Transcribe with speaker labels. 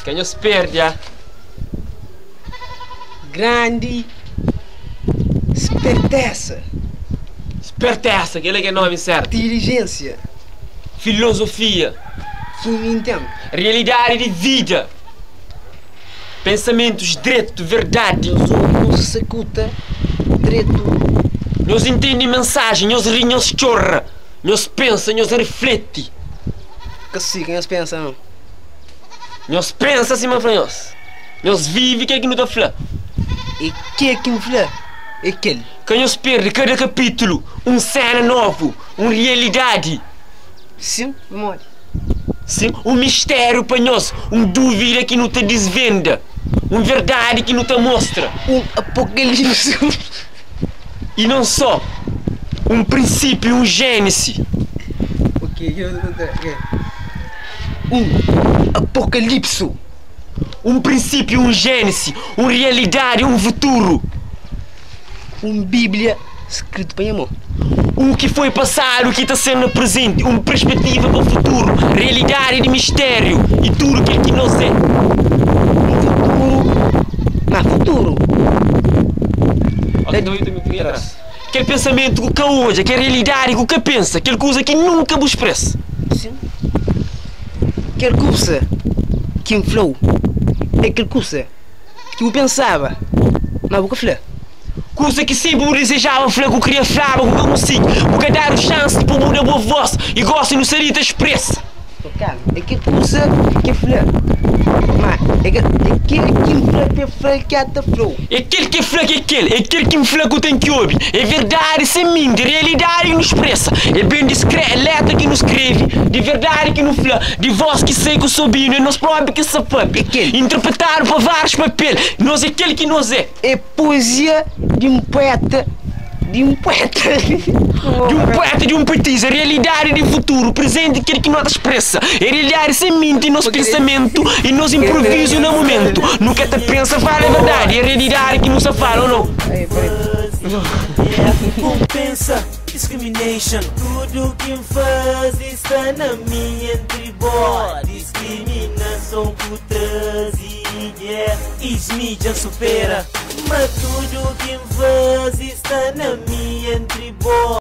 Speaker 1: Quem os perde,
Speaker 2: Grande esperteza,
Speaker 1: Esperteza, aquele que é nome certo.
Speaker 2: inteligência,
Speaker 1: Filosofia.
Speaker 2: que me entende.
Speaker 1: Realidade de vida. Pensamentos direto, verdade.
Speaker 2: Não se executa direito.
Speaker 1: Nós entendem mensagem, nós riem, nós chorra. Nós pensa, nós reflete.
Speaker 2: Que sim, quem eles pensam, não?
Speaker 1: Nós pensa acima de nós. Nós vive o que é que não está falando.
Speaker 2: E que é que me fala? É aquele.
Speaker 1: Que nós perde cada capítulo. Cena novo, realidade.
Speaker 2: Sim, memória.
Speaker 1: Sim, mistério para nós. Dúvida que não te desvenda. Verdade que não te mostra.
Speaker 2: Apocalipse.
Speaker 1: E não só. Princípio, gênese.
Speaker 2: Ok, eu vou contar. Apocalipse.
Speaker 1: Princípio, gênese. Realidade, futuro.
Speaker 2: Bíblia escrito para mão.
Speaker 1: Que foi passado, o que está sendo presente. Perspectiva para o futuro. Realidade de mistério. E tudo aquilo que nós é.
Speaker 2: Futuro.
Speaker 1: Ok, então eu também atrás. Aquele pensamento que hoje, aquela realidade que pensa, aquela coisa que nunca vos expressa.
Speaker 2: Sim. Aquela coisa que inflou. Aquela coisa que eu pensava. Mas vou falar.
Speaker 1: Coisa que sempre eu desejava falar, que eu queria falar, que eu consigo. Porque dar o chance de pôr uma boa voz e gosto no sair da expressa.
Speaker 2: Calma, é que coisa que falar. Mas é aquele que me fala que até falou.
Speaker 1: É aquele que fala que é aquele que me fala que eu tenho que ouvir. É verdade, sem mim, de realidade que nos expressa. É bem discreto, é letra que nos escreve, de verdade que nos fala, de voz que sei que eu sou bino, é nós próprios que se papi. Interpretar para vários papéis, nós é aquele que nós é.
Speaker 2: É poesia de um poeta. De um poeta.
Speaker 1: De um poetisa, realidade de futuro, presente aquele que nós expressa. É realidade sem mente, nosso pensamento e nos improviso no momento. Nunca te pensa, fala a verdade, é realidade que nos fala ou não.
Speaker 3: Compensa, discrimination. Tudo que faz está na minha tribo. Discriminação por trazer. Mídia supera. Mas tudo que faz está na minha tribo.